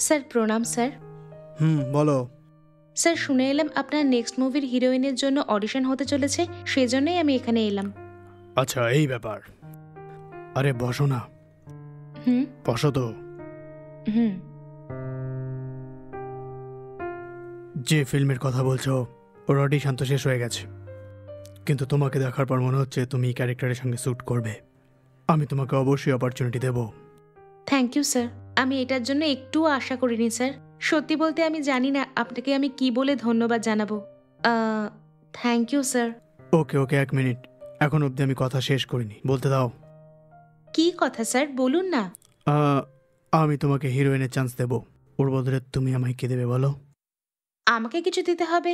Sir প্রণাম sir. বলো। Sir শুনে এলাম আপনার নেক্সট মুভির হিরোইনের জন্য অডিশন হতে চলেছে, সেজন্যই আমি এখানে এলাম। আচ্ছা এই ব্যাপার। আরে বসো না। হুম বসো তো। হুম যে ফিল্মের কথা বলছো ওর অডিশন তো শেষ হয়ে গেছে, কিন্তু তোমাকে দেখার পর মনে হচ্ছে তুমি এই ক্যারেক্টারের সঙ্গে স্যুট করবে। আমি তোমাকে অবশ্যই অপরচুনিটি দেব। Thank you sir. আমি এটার জন্য একটুও আশা করিনি স্যার। সত্যি বলতে আমি জানি না আপনাকে আমি কি বলে ধন্যবাদ জানাবো। Thank you sir. Okay okay, এক মিনিট, এখন অবধি আমি কথা শেষ করিনি, বলতে দাও। কি কথা স্যার, বলুন না। আমি তোমাকে হিরোইনের চান্স দেব, ওর বদলে তুমি আমায় কে দেবে বলো? আমাকে কিছু দিতে হবে?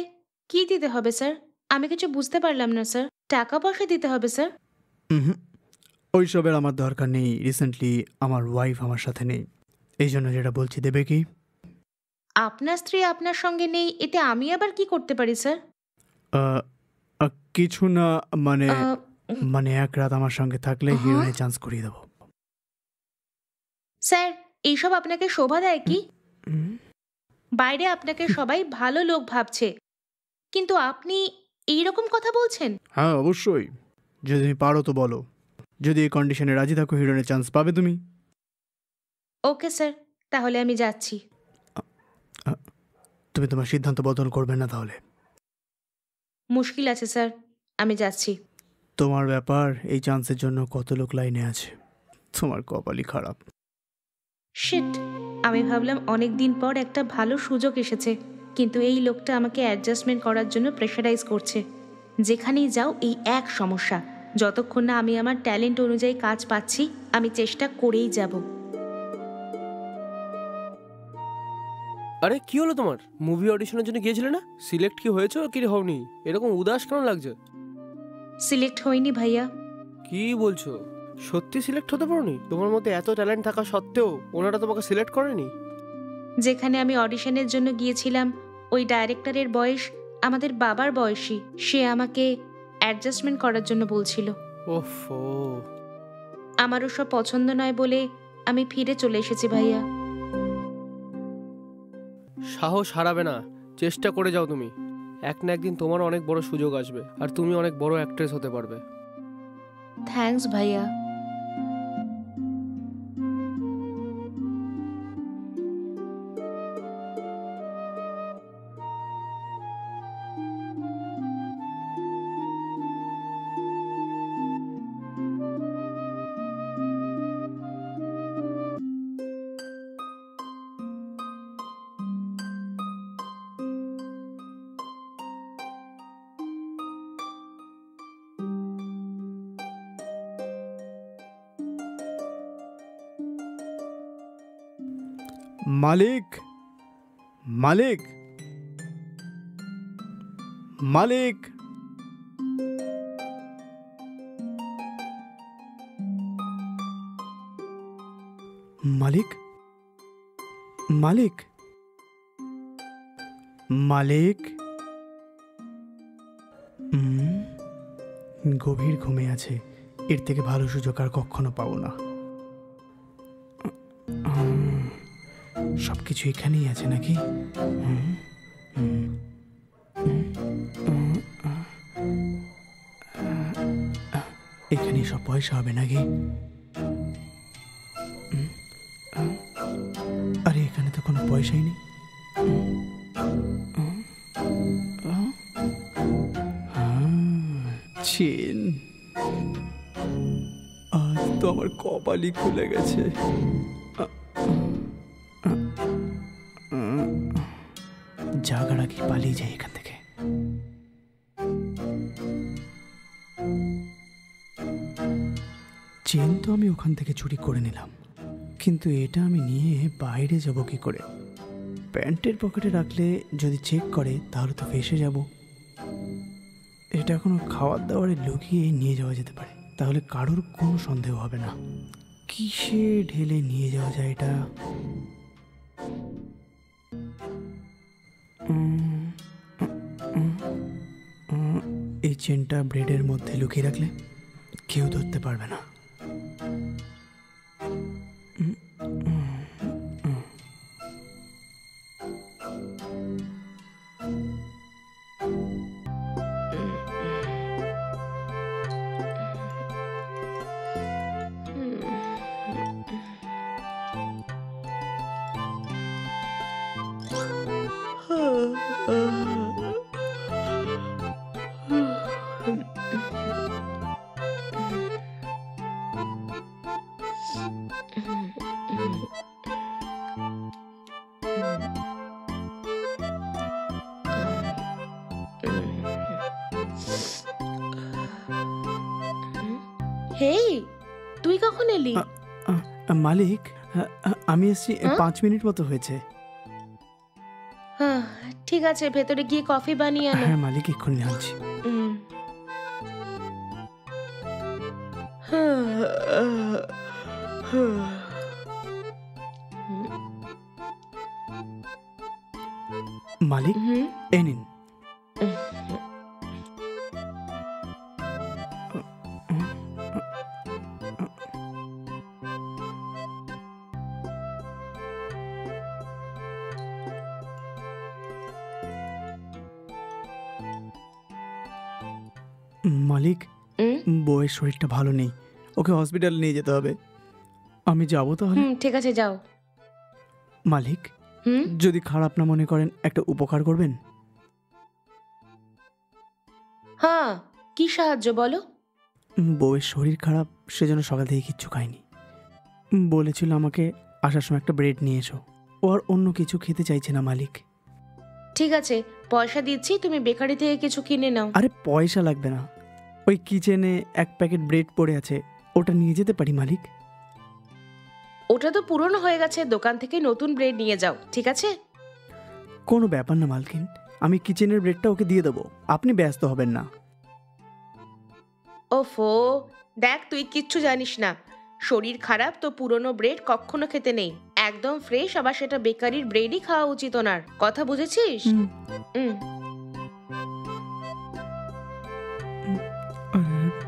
কি দিতে হবে স্যার? আমি কিছু বুঝতে পারলাম না স্যার। টাকা পয়সা দিতে হবে স্যার? হুম, ওইসবের আমার দরকার নেই। রিসেন্টলি আমার ওয়াইফ আমার সাথে নেই, এই জন্য যেটা বলছি, দেবে কি? আপনার স্ত্রী আপনার সঙ্গে নেই, এতে আমি আবার কি করতে পারি স্যার? আহ, কিছু না, মানে আহ, মানে এক রাত আমার সঙ্গে থাকলে হিরোইনের চান্স করিয়ে দেবো। স্যার এইসব আপনাকে শোভা দেয় কি? বাইরে আপনাকে সবাই ভালো লোক ভাবছে, কিন্তু আপনি এই রকম কথা বলছেন? হ্যাঁ অবশ্যই, যদি তুমি পারো তো বলো। যদি এই কন্ডিশনে রাজি থাকো, হিরোইনের চান্স পাবে তুমি। ওকে স্যার, তাহলে আমি যাচ্ছি। তুমি তোমার সিদ্ধান্ত বদল করবে না তাহলে? মুশকিল আছে স্যার, আমি যাচ্ছি। তোমার ব্যাপার, এই চান্সের জন্য কত লোক লাইনে আছে, তোমার কপালই খারাপ। শিট, আমি ভাবলাম অনেক দিন পর একটা ভালো সুযোগ এসেছে, কিন্তু এই লোকটা আমাকে অ্যাডজাস্টমেন্ট করার জন্য প্রেশারাইজ করছে। যেখানেই যাও এই এক সমস্যা, যতক্ষণ না আমি আমার ট্যালেন্ট অনুযায়ী কাজ পাচ্ছি আমি চেষ্টা করেই যাব। আরে কি হলো তোমার? মুভি অডিশনের জন্য গিয়েছিলে না? সিলেক্ট কি হয়েছো কি হওনি? এরকম উদাস কেন লাগছে? সিলেক্ট হয়নি ভাইয়া। কি বলছো? সত্যি সিলেক্ট হতে পারোনি? তোমার মধ্যে এত ট্যালেন্ট থাকা সত্ত্বেও ওনারা তোমাকে সিলেক্ট করেনি? যেখানে আমি অডিশনের জন্য গিয়েছিলাম ওই ডাইরেক্টরের বয়স আমাদের বাবার বয়সী, সে আমাকে অ্যাডজাস্টমেন্ট করার জন্য বলছিল। ওফো। আমার ওসব পছন্দ নয় বলে আমি ফিরে চলে এসেছি ভাইয়া। সাহস হারাবে না, চেষ্টা করে যাও তুমি। এক না একদিন তোমার অনেক বড় সুযোগ আসবে আর তুমি অনেক বড় অ্যাক্ট্রেস হতে পারবে। থ্যাঙ্কস ভাইয়া। মালিক, মালিক, মালিক, মালিক, মালিক, মালিক। গভীর ঘুমে আছে, এর থেকে ভালো সুযোগ আর কখনো পাবো না। সবকিছু এখানেই আছে নাকি? এখানে সব পয়সা হবে নাকি? আরে এখানে তো কোনো পয়সাই নেই। চেন, আজ তো আমার কপালই খুলে গেছে। জায়গাটা কি পালিয়ে যায় এখান থেকে? চেন তো আমি ওখান থেকে চুরি করে নিলাম, কিন্তু এটা আমি নিয়ে বাইরে যাব কি করে? প্যান্টের পকেটে রাখলে যদি চেক করে তাহলে তো ফেঁসে যাব। এটা কোনো খাবার দাবারে লুকিয়ে নিয়ে যাওয়া যেতে পারে, তাহলে কারোর কোনো সন্দেহ হবে না। কিসে ঢেলে নিয়ে যাওয়া যায় এটা? এই চেনটা ব্রেডের মধ্যে লুকিয়ে রাখলে কেউ ধরতে পারবে না। তুই কখন এলি? মালিক, আমি এসছি 5 মিনিট মতো হয়েছে। ঠিক আছে, ভেতরে গিয়ে কফি বানিয়ে আনো। হ্যাঁ মালিক, এক্ষুনি আনছি। মালিক, এই নিন। মালিক, বউয়ের শরীরটা ভালো নেই, ওকে হসপিটাল নিয়ে যেতে হবে। আমি যাবো তাহলে? ঠিক আছে, যাও। মালিক, যদি খারাপ না মনে করেন একটা উপকার করবেন? হ্যাঁ, কি সাহায্য বলো? বউয়ের শরীর খারাপ, সেজন্য সকাল থেকে কিচ্ছু খায়নি। বলেছিল আমাকে আসার সময় একটা ব্রেড নিয়ে এসো। ও আর অন্য কিছু খেতে চাইছে না মালিক। ঠিক আছে, পয়সা দিচ্ছি, তুমি বেকারি থেকে কিছু কিনে নাও। আরে পয়সা লাগবে না, ওই কিচেনে 1 প্যাকেট ব্রেড পড়ে আছে, ওটা নিয়ে যেতে পারি মালিক? ওটা তো পুরনো হয়ে গেছে, দোকান থেকে নতুন ব্রেড নিয়ে যাও, ঠিক আছে? কোনো ব্যাপার না মালকিন, আমি কিচেনের ব্রেডটা ওকে দিয়ে দেবো, আপনি ব্যস্ত হবেন না। ওফো, দেখ তুই কিচ্ছু জানিস না। শরীর খারাপ তো পুরনো ব্রেড কখনো খেতে নেই, একদম ফ্রেশ, আবার সেটা বেকারির ব্রেডই খাওয়া উচিত ওনার, কথা বুঝেছিস?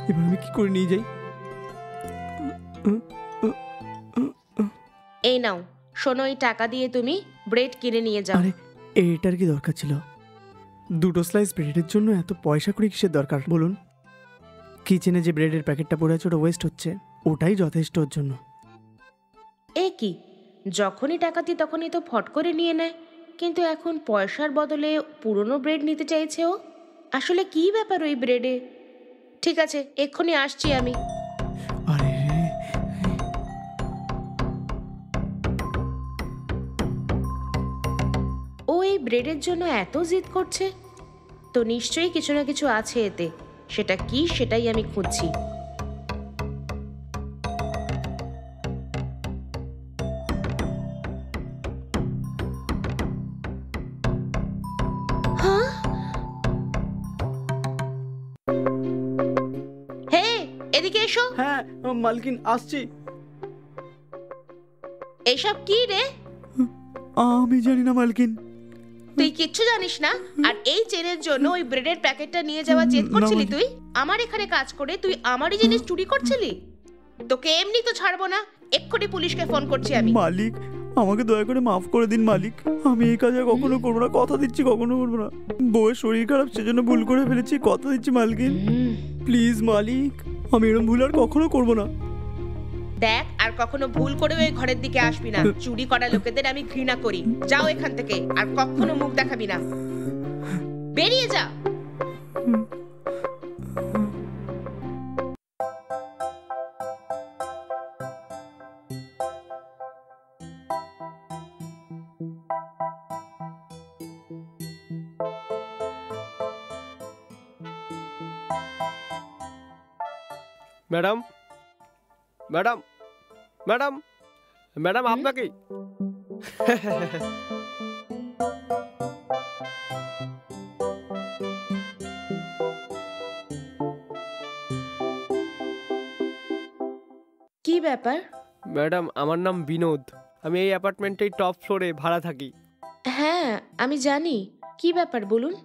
এবার আমি কি করে নিয়ে যাই? এই নাও, শোনো, এই টাকা দিয়ে তুমি ব্রেড কিনে নিয়ে যাও। আরে এটার কি দরকার ছিল? 2 স্লাইস ব্রেডের জন্য এত পয়সা করে কিসের দরকার বলুন? কিচেনে যে ব্রেডের প্যাকেটটা পড়ে আছে ওটা ওয়েস্ট হচ্ছে, ওটাই যথেষ্ট ওর জন্য। এ কি, যখনই টাকা দিই তখনই তো ফট করে নিয়ে নেয়, কিন্তু এখন পয়সার বদলে পুরনো ব্রেড নিতে চাইছে ও। আসলে কি ব্যাপার ওই ব্রেডে? ঠিক আছে, এক্ষুনি আসছি আমি। আরে ও এই ব্রেডের জন্য এত জিদ করছে, তো নিশ্চয়ই কিছু না কিছু আছে এতে। সেটা কি, সেটাই আমি খুঁজছি। হে, এদিকে এসো। হ্যাঁ মালকিন, আসছি। এসব কি রে? আমি জানি না মালকিন। তুই কিচ্ছু জানিস না, আর এই চেনের জন্য ওই ব্রেডের প্যাকেটটা নিয়ে যাওয়া জেদ করছিলি তুই? আমার এখানে কাজ করে তুই আমারই জিনিস চুরি করছিলি? তোকে এমনি তো ছাড়বো না, এক্ষুনি পুলিশকে ফোন করছি আমি। মালিক, আমাকে দয়া করে মাফ করে দিন মালিক, আমি এই কাজ আর কখনো করবো না, কথা দিচ্ছি কখনো করবো না। বউয়ের শরীর খারাপ, সেজন্য ভুল করে ফেলেছি, কথা দিচ্ছি মালকিন। প্লিজ মালিক, আমি এরকম ভুল আর কখনো করবো না। দেখ, আর কখনো ভুল করে ওই ঘরের দিকে আসবি না। চুরি করা লোকেদের আমি ঘৃণা করি। যাও এখান থেকে, আর কখনো মুখ দেখাবি না, বেরিয়ে যা। ম্যাডাম, ম্যাডাম, ম্যাডাম, ম্যাডাম, আপনাকেই। কি ব্যাপার? ম্যাডাম, আমার নাম বিনোদ, আমি এই অ্যাপার্টমেন্টেই টপ ফ্লোরে ভাড়া থাকি। হ্যাঁ, আমি জানি। কি ব্যাপার বলুন?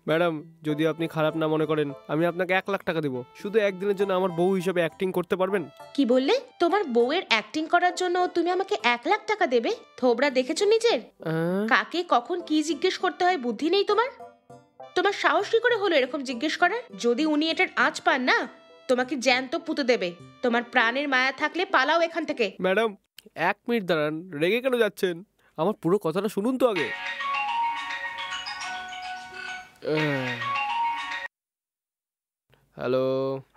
ম্যাডাম, যদি আপনি খারাপ না মনে করেন, আমি আপনাকে 1 লাখ টাকা দেবো, শুধু একদিনের জন্য আমার বউ হিসেবে অ্যাক্টিং করতে পারবেন? কি বললে? তোমার বউয়ের অ্যাক্টিং করার জন্য তুমি আমাকে 1 লাখ টাকা দেবে? থোবড়া দেখেছো নিজের? কাকে কখন কি জিজ্ঞেস করতে হয় বুদ্ধি নেই তোমার? তোমার সাহস কি করে হলো এরকম জিজ্ঞেস করার? যদি উনি এটার আঁচ পান না, তোমাকে জ্যান্ত পুঁতে দেবে। তোমার প্রাণের মায়া থাকলে পালাও এখান থেকে। ম্যাডাম, 1 মিনিট দাঁড়ান, রেগে কেন যাচ্ছেন? আমার পুরো কথাটা শুনুন তো আগে। হ্যালো।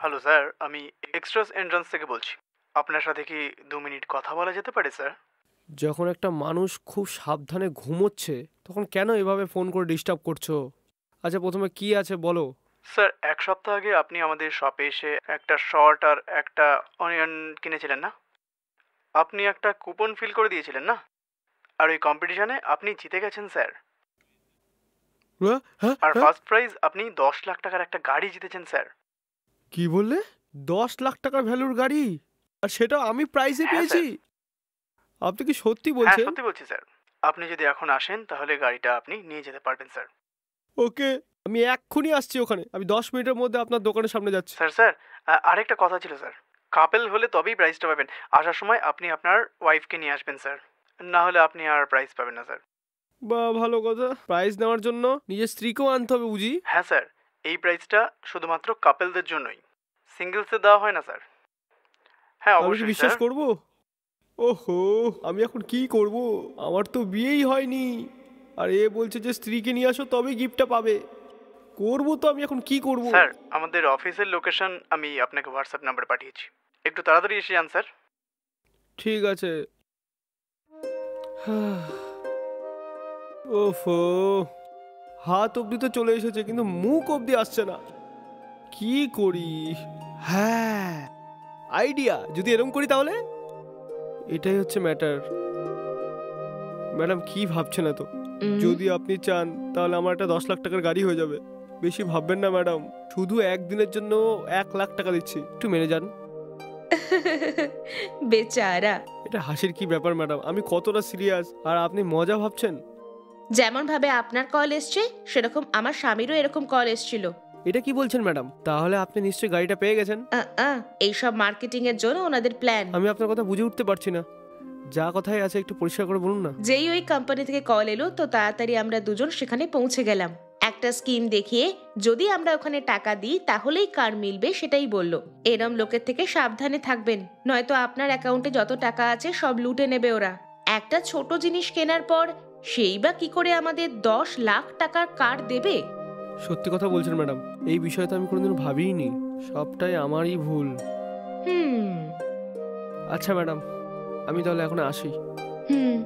হ্যালো স্যার, আমি এক্সট্রাস এন্ট্রান্স থেকে বলছি। আপনার সাথে কি 2 মিনিট কথা বলা যেতে পারে স্যার? যখন একটা মানুষ খুব সাবধানে ঘুমোচ্ছে, তখন কেন এভাবে ফোন করে ডিস্টার্ব করছো? আচ্ছা, প্রথমে কি আছে বলো। স্যার 1 সপ্তাহ আগে আপনি আমাদের শপে এসে একটা শর্ট আর একটা অনিয়ন কিনেছিলেন না? আপনি একটা কুপন ফিল করে দিয়েছিলেন না? আর ওই কম্পিটিশনে আপনি জিতে গেছেন স্যার। হ্যাঁ হ্যাঁ আর হ্যাঁ? ফার্স্ট প্রাইজ আপনি 10 লাখ টাকার একটা গাড়ি জিতেছেন স্যার। কি বললে? 10 লাখ টাকার ভ্যালুর গাড়ি, আর সেটা আমি প্রাইজে হ্যাঁ, পেয়েছি? আপনি কি সত্যি হ্যাঁ বলছেন? সত্যি বলছি স্যার। আপনি যদি এখন আসেন তাহলে গাড়িটা আপনি নিয়ে যেতে পারবেন স্যার। ওকে, আমি এক্ষুনি আসছি ওখানে। আমি 10 মিনিটের মধ্যে আপনার দোকানের সামনে যাচ্ছি। স্যার আরেকটা কথা ছিল স্যার। কাপেল হলে তবেই প্রাইজটা পাবেন। আসার সময় আপনি আপনার ওয়াইফকে নিয়ে আসবেন স্যার, না হলে আপনি আর প্রাইজ পাবেন না স্যার। বা ভালো কথা, প্রাইজ নেওয়ার জন্য নিজের স্ত্রীকেও আনতে হবে বুঝি? হ্যাঁ স্যার, এই প্রাইজটা শুধুমাত্র কাপেলদের জন্যই, সিঙ্গেলসে দেওয়া হয় না স্যার। হ্যাঁ আমি কি অবশ্যই বিশ্বাস স্যার। করব? ওহো, আমি এখন কি করব? আমার তো বিয়েই হয়নি, আর এ বলছে যে স্ত্রীকে নিয়ে আসো তবেই গিফটটা পাবে। করব তো আমি এখন কি করব? স্যার আমাদের অফিসের লোকেশন আমি আপনাকে হোয়াটসঅ্যাপ নাম্বারে পাঠিয়েছি, একটু তাড়াতাড়ি এসে যান স্যার। ঠিক আছে। ওফো, হাত অবধি তো চলে এসেছে কিন্তু মুখ অবধি আসছে না। কি করি? হ্যাঁ, আইডিয়া, যদি এরকম করি তাহলে? এটাই হচ্ছে ম্যাটার। ম্যাডাম কি ভাবছেন এত? যদি আপনি চান তাহলে আমার একটা 10 লাখ টাকার গাড়ি হয়ে যাবে। বেশি ভাববেন না ম্যাডাম, শুধু একদিনের জন্য 1 লাখ টাকা দিচ্ছি, একটু মেনে যান। বেচারা। এটা হাসির কি ব্যাপার ম্যাডাম? আমি কতটা সিরিয়াস, আর আপনি মজা ভাবছেন? যেমন ভাবে আপনার কল এসছে সেরকম আমার স্বামীরও এরকম কল এসছিল। এটা কি বলছেন ম্যাডাম? তাহলে আপনি নিশ্চয়ই গাড়িটা পেয়ে গেছেন। এইসব মার্কেটিং এর জন্য ওনাদের প্ল্যান। আমি আপনার কথা বুঝে উঠতে পারছি না, যা কথাই আছে একটু পরিষ্কার করে বলুন না। যেই ওই কোম্পানি থেকে কল এলো তো তাড়াতাড়ি আমরা দুজন সেখানে পৌঁছে গেলাম। একটা স্কিম দেখিয়ে যদি আমরা ওখানে টাকা দিই তাহলেই কার মিলবে সেটাই বললো। এরম লোকের থেকে সাবধানে থাকবেন, নয়তো আপনার অ্যাকাউন্টে যত টাকা আছে সব লুটে নেবে ওরা। একটা ছোট জিনিস কেনার পর সেই বা কি করে আমাদের 10 লাখ টাকার কার দেবে? সত্যি কথা বলছেন ম্যাডাম, এই বিষয়ে তো আমি কোনোদিন ভাবিইনি। সবটাই আমারই ভুল। হুম আচ্ছা ম্যাডাম, আমি তাহলে এখন আসি। হুম